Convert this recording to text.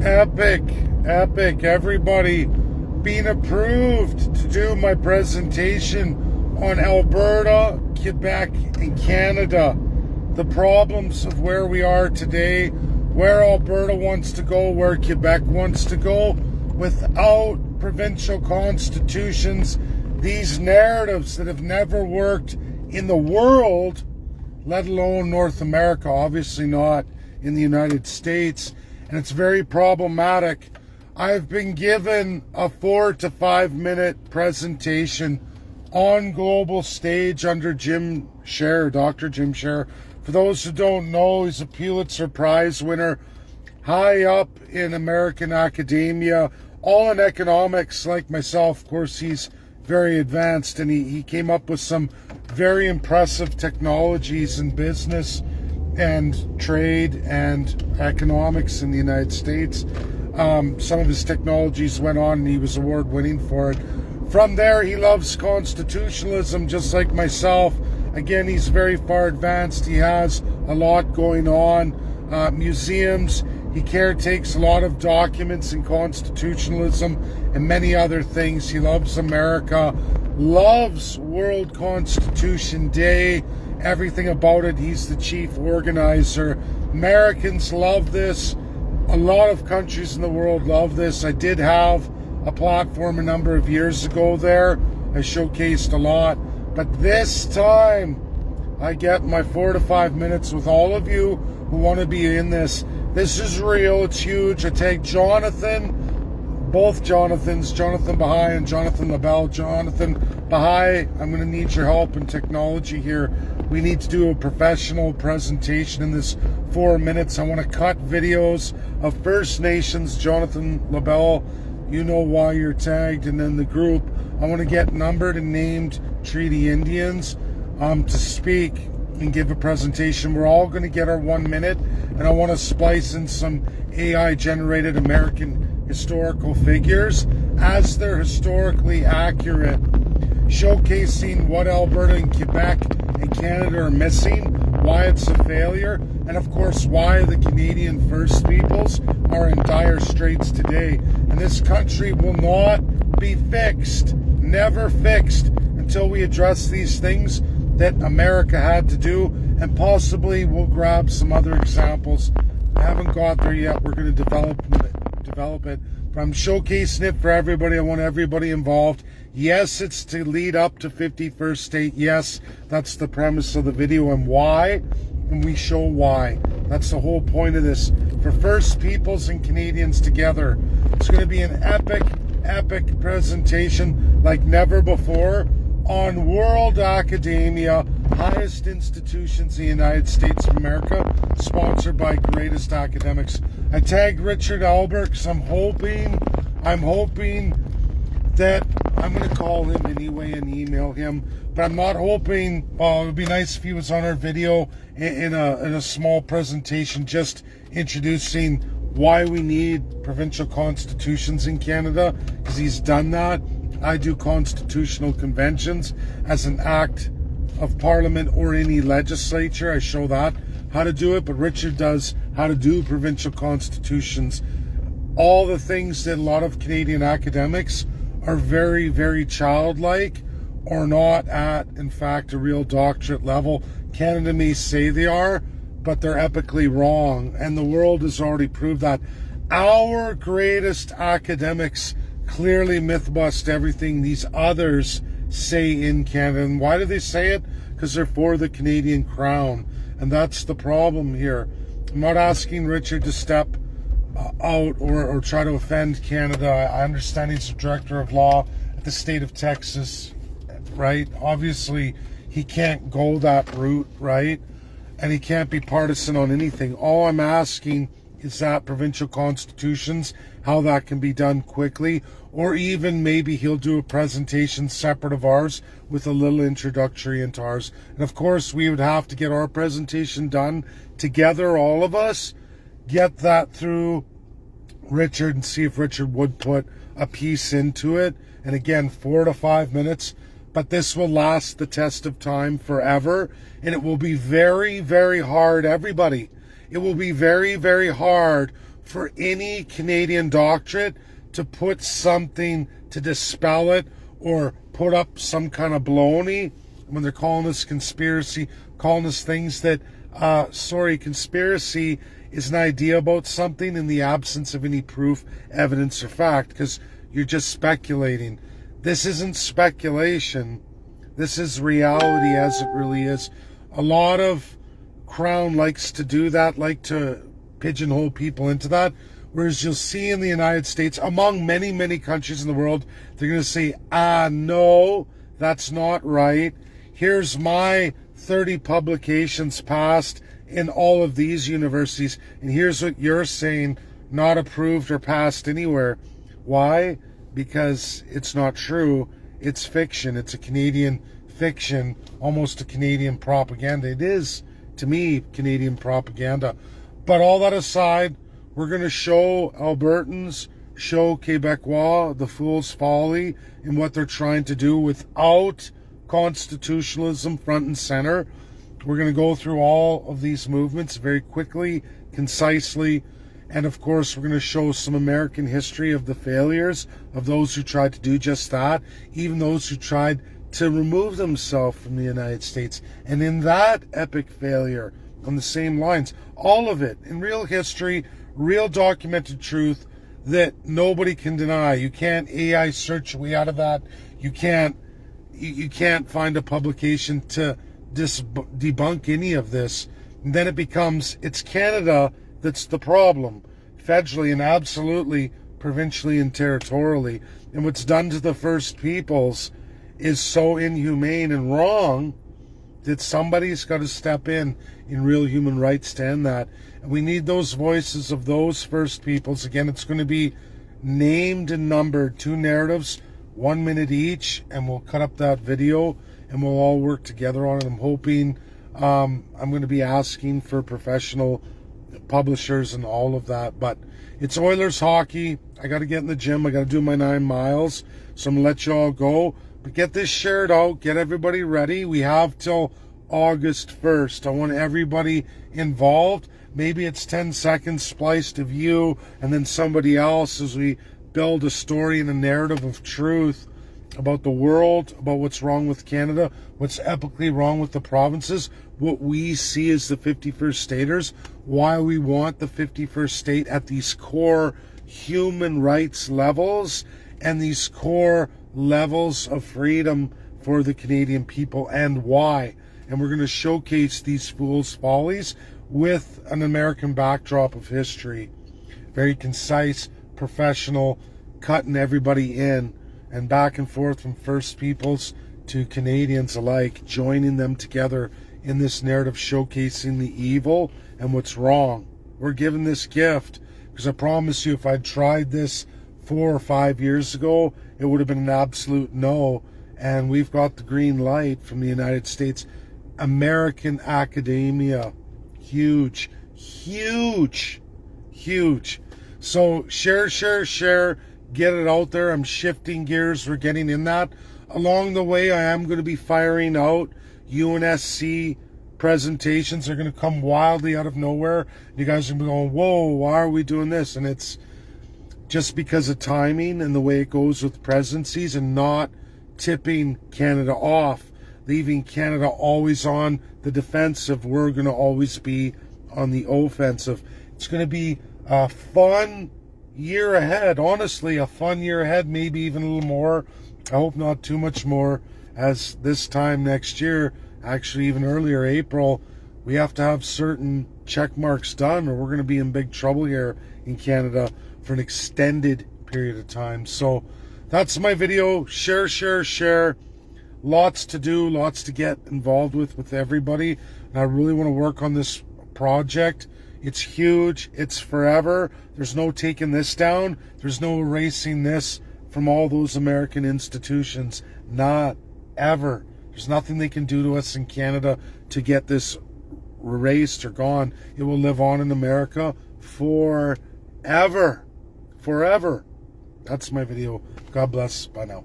Epic, everybody being approved to do my presentation on Alberta, Quebec, and Canada. The problems of where we are today, where Alberta wants to go, where Quebec wants to go, without provincial constitutions, these narratives that have never worked in the world, let alone North America, obviously not in the United States, and it's very problematic. I've been given a 4 to 5 minute presentation on global stage under Jim Scherrer, Dr. Jim Scherrer. For those who don't know, he's a Pulitzer Prize winner, high up in American academia, all in economics like myself. Of course, he's very advanced, and he came up with some very impressive technologies in business and trade and economics in the United States. Some of his technologies went on and he was award-winning for it. From there, he loves constitutionalism just like myself. Again, he's very far advanced. He has a lot going on. Museums. He caretakes a lot of documents in constitutionalism and many other things. He loves America, loves World Constitution Day, everything about it. He's the chief organizer. Americans love this. A lot of countries in the world love this. I did have a platform a number of years ago there. I showcased a lot. But this time, I get my 4 to 5 minutes with all of you who want to be in this. This is real. It's huge. I take Jonathan, both Jonathans, Jonathan Bahai and Jonathan LaBelle. Jonathan Bahai, I'm going to need your help in technology here. We need to do a professional presentation in this 4 minutes. I want to cut videos of First Nations. Jonathan LaBelle, you know why you're tagged. And then the group, I want to get numbered and named Treaty Indians to speak and give a presentation. We're all going to get our 1 minute, and I want to splice in some AI generated American historical figures as they're historically accurate, showcasing what Alberta and Quebec and Canada are missing, why it's a failure, and of course why the Canadian First Peoples are in dire straits today. And this country will not be fixed, never fixed, until we address these things that America had to do, and possibly we'll grab some other examples. I haven't got there yet. We're going to develop it, but I'm showcasing it for everybody. I want everybody involved. Yes, it's to lead up to 51st state. Yes, that's the premise of the video, and why, and we show why. That's the whole point of this. For First Peoples and Canadians together, it's going to be an epic presentation like never before on world academia, highest institutions in the United States of America, sponsored by greatest academics. I tagged Richard Albert because I'm hoping that I'm going to call him anyway and email him, but I'm not hoping. It would be nice if he was on our video in a small presentation, just introducing why we need provincial constitutions in Canada, because he's done that. I do constitutional conventions as an act of parliament or any legislature. I show that how to do it, but Richard does how to do provincial constitutions. All the things that a lot of Canadian academics are very, very childlike or not at, in fact, a real doctorate level. Canada may say they are, but they're epically wrong, and the world has already proved that. Our greatest academics clearly myth bust everything these others say in Canada. And why do they say it? Because they're for the Canadian crown. And that's the problem here. I'm not asking Richard to step out or try to offend Canada. I understand he's a director of law at the state of Texas, right? Obviously, he can't go that route, right? And he can't be partisan on anything. All I'm asking is that provincial constitutions, how that can be done quickly, or even maybe he'll do a presentation separate of ours with a little introductory into ours. And of course, we would have to get our presentation done together, all of us, get that through Richard and see if Richard would put a piece into it. And again, 4 to 5 minutes, but this will last the test of time forever, and it will be very, very hard, everybody. It will be very, very hard for any Canadian doctorate to put something to dispel it or put up some kind of baloney when they're calling us conspiracy, calling us things that, conspiracy is an idea about something in the absence of any proof, evidence, or fact, because you're just speculating. This isn't speculation. This is reality as it really is. A lot of Crown likes to do that, like to pigeonhole people into that. Whereas you'll see in the United States, among many, many countries in the world, they're going to say, no, that's not right. Here's my 30 publications passed in all of these universities, and here's what you're saying, not approved or passed anywhere. Why? Because it's not true. It's fiction. It's a Canadian fiction, almost a Canadian propaganda. It is, to me, Canadian propaganda. But all that aside, we're going to show Albertans, show Quebecois the fool's folly in what they're trying to do without constitutionalism front and center. We're going to go through all of these movements very quickly, concisely, and of course we're going to show some American history of the failures of those who tried to do just that, even those who tried to remove themselves from the United States. And in that epic failure, on the same lines, all of it in real history, real documented truth that nobody can deny. You can't AI search your way out of that. You can't find a publication to debunk any of this. And then it becomes, it's Canada that's the problem, federally and absolutely provincially and territorially. And what's done to the First Peoples is so inhumane and wrong that somebody's got to step in real human rights to end that. And we need those voices of those First Peoples. Again, it's going to be named and numbered, 2 narratives, 1 minute each, and we'll cut up that video and we'll all work together on it. I'm hoping, I'm going to be asking for professional publishers and all of that, but it's Oilers hockey. I got to get in the gym. I got to do my 9 miles, so I'm going to let you all go. But get this shared out. Get everybody ready. We have till August 1st. I want everybody involved. Maybe it's 10 seconds spliced of you and then somebody else as we build a story and a narrative of truth about the world, about what's wrong with Canada, what's epically wrong with the provinces, what we see as the 51st staters, why we want the 51st state at these core human rights levels and these core levels of freedom for the Canadian people, and why. And we're going to showcase these fool's follies with an American backdrop of history. Very concise, professional, cutting everybody in and back and forth from First Peoples to Canadians alike, joining them together in this narrative, showcasing the evil and what's wrong. We're given this gift because I promise you, if I'd tried this 4 or 5 years ago, it would have been an absolute no. And we've got the green light from the United States. American academia, huge, huge, huge. So share, get it out there. I'm shifting gears. We're getting in that. Along the way, I am going to be firing out UNSC presentations. They're going to come wildly out of nowhere. You guys are going to be going, whoa, why are we doing this? And it's just because of timing and the way it goes with presidencies, and not tipping Canada off, leaving Canada always on the defensive. We're going to always be on the offensive. It's going to be a fun year ahead. Honestly, a fun year ahead, maybe even a little more. I hope not too much more, as this time next year, actually even earlier, April, we have to have certain check marks done or we're going to be in big trouble here in Canada for an extended period of time. So that's my video. Share. Lots to do, lots to get involved with everybody. And I really want to work on this project. It's huge. It's forever. There's no taking this down. There's no erasing this from all those American institutions. Not ever. There's nothing they can do to us in Canada to get this erased or gone. It will live on in America forever. Forever. That's my video. God bless. Bye now.